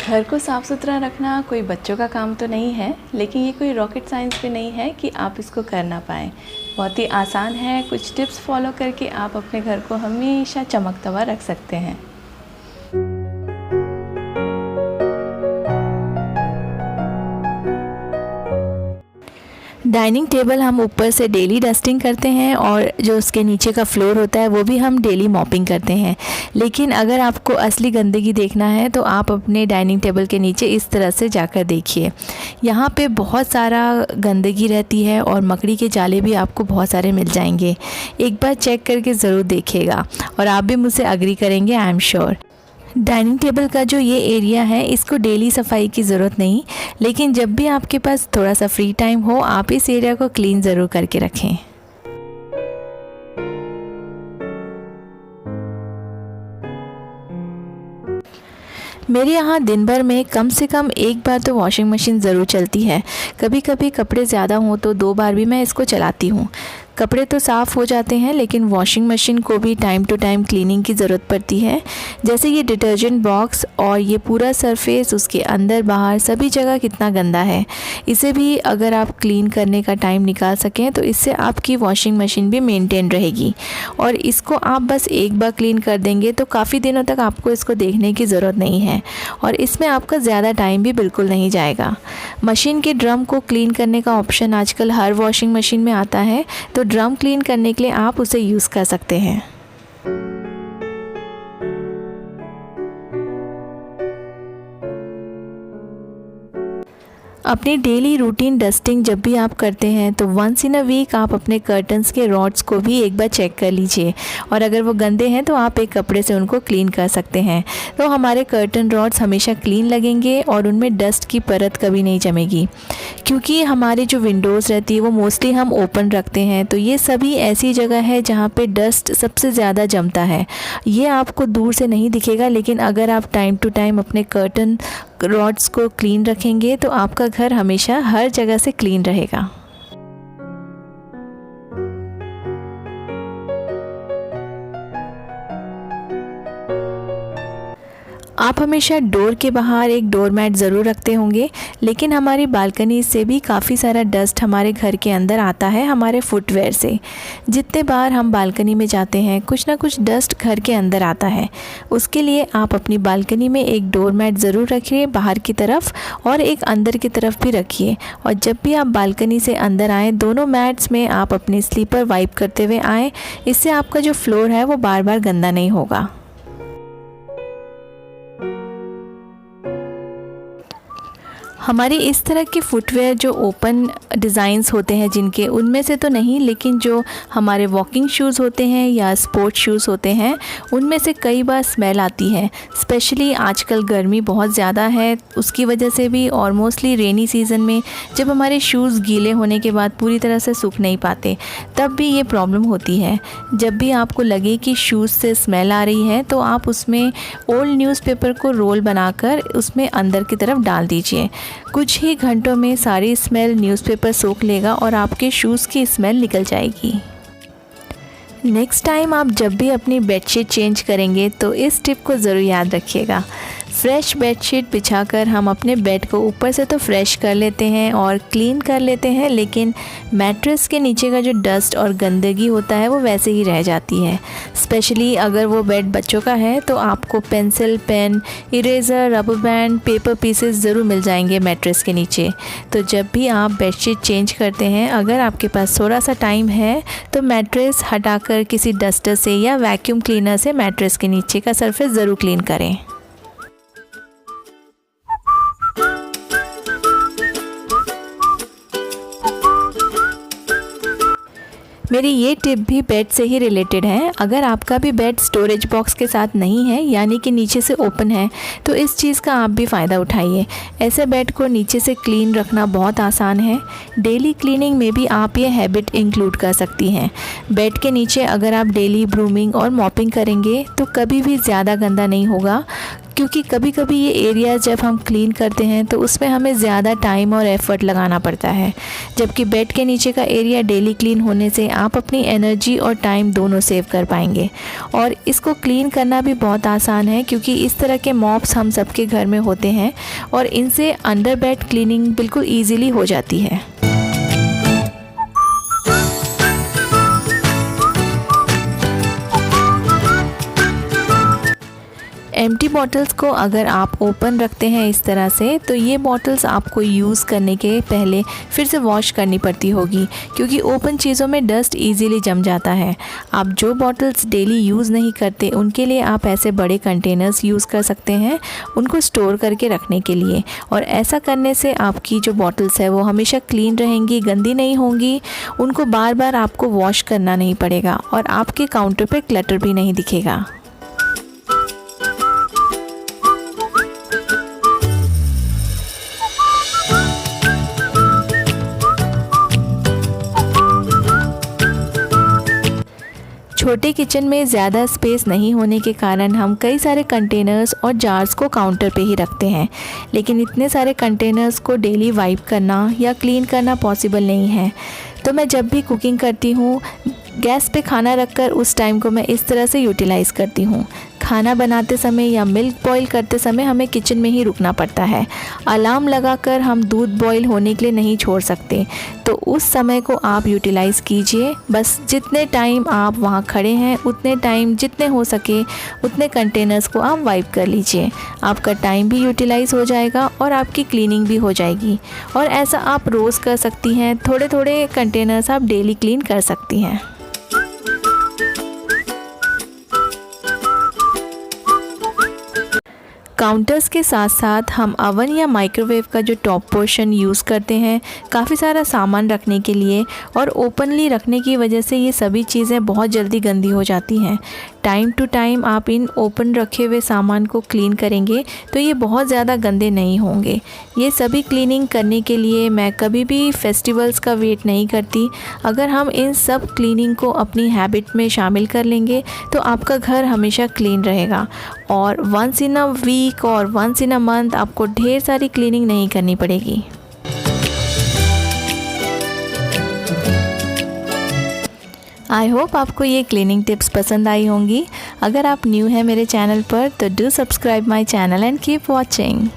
घर को साफ़ सुथरा रखना कोई बच्चों का काम तो नहीं है, लेकिन ये कोई रॉकेट साइंस भी नहीं है कि आप इसको कर ना पाएँ। बहुत ही आसान है, कुछ टिप्स फॉलो करके आप अपने घर को हमेशा चमकता हुआ रख सकते हैं। डाइनिंग टेबल हम ऊपर से डेली डस्टिंग करते हैं और जो उसके नीचे का फ्लोर होता है वो भी हम डेली मॉपिंग करते हैं। लेकिन अगर आपको असली गंदगी देखना है तो आप अपने डाइनिंग टेबल के नीचे इस तरह से जाकर देखिए। यहाँ पे बहुत सारा गंदगी रहती है और मकड़ी के जाले भी आपको बहुत सारे मिल जाएंगे। एक बार चेक करके ज़रूर देखिएगा और आप भी मुझसे एग्री करेंगे, I am sure. Dining table का जो ये एरिया है इसको डेली सफाई की ज़रूरत नहीं, लेकिन जब भी आपके पास थोड़ा सा फ्री टाइम हो आप इस एरिया को क्लीन ज़रूर करके रखें। मेरे यहाँ दिन भर में कम से कम एक बार तो वॉशिंग मशीन ज़रूर चलती है। कभी कभी कपड़े ज़्यादा हों तो 2 बार भी मैं इसको चलाती हूँ। कपड़े तो साफ़ हो जाते हैं, लेकिन वॉशिंग मशीन को भी टाइम टू टाइम क्लीनिंग की ज़रूरत पड़ती है। जैसे ये डिटर्जेंट बॉक्स और ये पूरा सरफेस, उसके अंदर बाहर सभी जगह कितना गंदा है। इसे भी अगर आप क्लीन करने का टाइम निकाल सकें तो इससे आपकी वॉशिंग मशीन भी मेंटेन रहेगी। और इसको आप बस एक बार क्लीन कर देंगे तो काफ़ी दिनों तक आपको इसको देखने की ज़रूरत नहीं है और इसमें आपका ज़्यादा टाइम भी बिल्कुल नहीं जाएगा। मशीन के ड्रम को क्लीन करने का ऑप्शन आजकल हर वॉशिंग मशीन में आता है, तो ड्रम क्लीन करने के लिए आप उसे यूज़ कर सकते हैं। अपनी डेली रूटीन डस्टिंग जब भी आप करते हैं तो वंस इन अ वीक आप अपने कर्टन्स के रॉड्स को भी एक बार चेक कर लीजिए और अगर वो गंदे हैं तो आप एक कपड़े से उनको क्लीन कर सकते हैं। तो हमारे कर्टन रॉड्स हमेशा क्लीन लगेंगे और उनमें डस्ट की परत कभी नहीं जमेगी। क्योंकि हमारी जो विंडोज़ रहती है वो मोस्टली हम ओपन रखते हैं, तो ये सभी ऐसी जगह है जहाँ पे डस्ट सबसे ज़्यादा जमता है। ये आपको दूर से नहीं दिखेगा, लेकिन अगर आप टाइम टू टाइम अपने कर्टन रॉड्स को क्लीन रखेंगे तो आपका घर हमेशा हर जगह से क्लीन रहेगा। आप हमेशा डोर के बाहर एक डोर मैट ज़रूर रखते होंगे, लेकिन हमारी बालकनी से भी काफ़ी सारा डस्ट हमारे घर के अंदर आता है हमारे फुटवेयर से। जितने बार हम बालकनी में जाते हैं कुछ ना कुछ डस्ट घर के अंदर आता है। उसके लिए आप अपनी बालकनी में एक डोर मैट ज़रूर रखिए बाहर की तरफ और एक अंदर की तरफ भी रखिए। और जब भी आप बालकनी से अंदर आएँ दोनों मैट्स में आप अपने स्लीपर वाइप करते हुए आएँ। इससे आपका जो फ्लोर है वो बार बार गंदा नहीं होगा। हमारी इस तरह के फुटवेयर जो ओपन डिज़ाइंस होते हैं जिनके, उनमें से तो नहीं, लेकिन जो हमारे वॉकिंग शूज़ होते हैं या स्पोर्ट्स शूज़ होते हैं उनमें से कई बार स्मेल आती है। स्पेशली आजकल गर्मी बहुत ज़्यादा है, उसकी वजह से भी, और मोस्टली रेनी सीज़न में जब हमारे शूज़ गीले होने के बाद पूरी तरह से सूख नहीं पाते तब भी ये प्रॉब्लम होती है। जब भी आपको लगे कि शूज़ से स्मेल आ रही है तो आप उसमें ओल्ड न्यूज़पेपर को रोल बनाकर उसमें अंदर की तरफ डाल दीजिए। कुछ ही घंटों में सारी स्मेल न्यूज़पेपर सोख लेगा और आपके शूज़ की स्मेल निकल जाएगी। नेक्स्ट टाइम आप जब भी अपनी बेडशीट चेंज करेंगे तो इस टिप को ज़रूर याद रखिएगा। फ्रेश बेडशीट बिछाकर हम अपने बेड को ऊपर से तो फ्रेश कर लेते हैं और क्लीन कर लेते हैं, लेकिन मैट्रेस के नीचे का जो डस्ट और गंदगी होता है वो वैसे ही रह जाती है। स्पेशली अगर वो बेड बच्चों का है तो आपको pencil, pen, eraser, rubber band, paper pieces ज़रूर मिल जाएंगे मैट्रेस के नीचे। तो जब भी आप बेडशीट चेंज करते हैं, अगर आपके पास थोड़ा सा टाइम है तो मैट्रेस हटाकर किसी डस्टर से या वैक्यूम क्लीनर से मैट्रेस के नीचे का सरफेस ज़रूर क्लीन करें। मेरी ये टिप भी बेड से ही रिलेटेड है। अगर आपका भी बेड स्टोरेज बॉक्स के साथ नहीं है, यानी कि नीचे से ओपन है, तो इस चीज़ का आप भी फ़ायदा उठाइए। ऐसे बेड को नीचे से क्लीन रखना बहुत आसान है। डेली क्लीनिंग में भी आप ये हैबिट इंक्लूड कर सकती हैं। बेड के नीचे अगर आप डेली ब्रूमिंग और मॉपिंग करेंगे तो कभी भी ज़्यादा गंदा नहीं होगा, क्योंकि कभी कभी ये एरिया जब हम क्लीन करते हैं तो उसमें हमें ज़्यादा टाइम और एफ़र्ट लगाना पड़ता है, जबकि बेड के नीचे का एरिया डेली क्लीन होने से आप अपनी एनर्जी और टाइम दोनों सेव कर पाएंगे। और इसको क्लीन करना भी बहुत आसान है, क्योंकि इस तरह के मॉप्स हम सबके घर में होते हैं और इनसे अंडर बेड क्लीनिंग बिल्कुल ईजीली हो जाती है। एम्प्टी बॉटल्स को अगर आप ओपन रखते हैं इस तरह से, तो ये बॉटल्स आपको यूज़ करने के पहले फिर से वॉश करनी पड़ती होगी, क्योंकि ओपन चीज़ों में डस्ट इजीली जम जाता है। आप जो बॉटल्स डेली यूज़ नहीं करते उनके लिए आप ऐसे बड़े कंटेनर्स यूज़ कर सकते हैं उनको स्टोर करके रखने के लिए। और ऐसा करने से आपकी जो बॉटल्स है वो हमेशा क्लीन रहेंगी, गंदी नहीं होंगी, उनको बार बार आपको वॉश करना नहीं पड़ेगा और आपके काउंटर पे क्लटर भी नहीं दिखेगा। छोटे किचन में ज़्यादा स्पेस नहीं होने के कारण हम कई सारे कंटेनर्स और जार्स को काउंटर पे ही रखते हैं, लेकिन इतने सारे कंटेनर्स को डेली वाइप करना या क्लीन करना पॉसिबल नहीं है। तो मैं जब भी कुकिंग करती हूँ, गैस पे खाना रखकर उस टाइम को मैं इस तरह से यूटिलाइज़ करती हूँ। खाना बनाते समय या मिल्क बॉईल करते समय हमें किचन में ही रुकना पड़ता है। अलार्म लगाकर हम दूध बॉईल होने के लिए नहीं छोड़ सकते, तो उस समय को आप यूटिलाइज़ कीजिए। बस जितने टाइम आप वहाँ खड़े हैं उतने टाइम जितने हो सके उतने कंटेनर्स को आप वाइप कर लीजिए। आपका टाइम भी यूटिलाइज़ हो जाएगा और आपकी क्लीनिंग भी हो जाएगी। और ऐसा आप रोज़ कर सकती हैं, थोड़े थोड़े कंटेनर्स आप डेली क्लीन कर सकती हैं। काउंटर्स के साथ साथ हम अवन या माइक्रोवेव का जो टॉप पोर्शन यूज़ करते हैं काफ़ी सारा सामान रखने के लिए, और ओपनली रखने की वजह से ये सभी चीज़ें बहुत जल्दी गंदी हो जाती हैं। टाइम टू टाइम आप इन ओपन रखे हुए सामान को क्लीन करेंगे तो ये बहुत ज़्यादा गंदे नहीं होंगे। ये सभी क्लीनिंग करने के लिए मैं कभी भी फेस्टिवल्स का वेट नहीं करती। अगर हम इन सब क्लीनिंग को अपनी हैबिट में शामिल कर लेंगे तो आपका घर हमेशा क्लीन रहेगा, और वंस इन अ वीक और वंस इन अ मंथ आपको ढेर सारी क्लीनिंग नहीं करनी पड़ेगी। आई होप आपको ये क्लीनिंग टिप्स पसंद आई होंगी। अगर आप न्यू हैं मेरे चैनल पर तो do subscribe my channel and keep watching.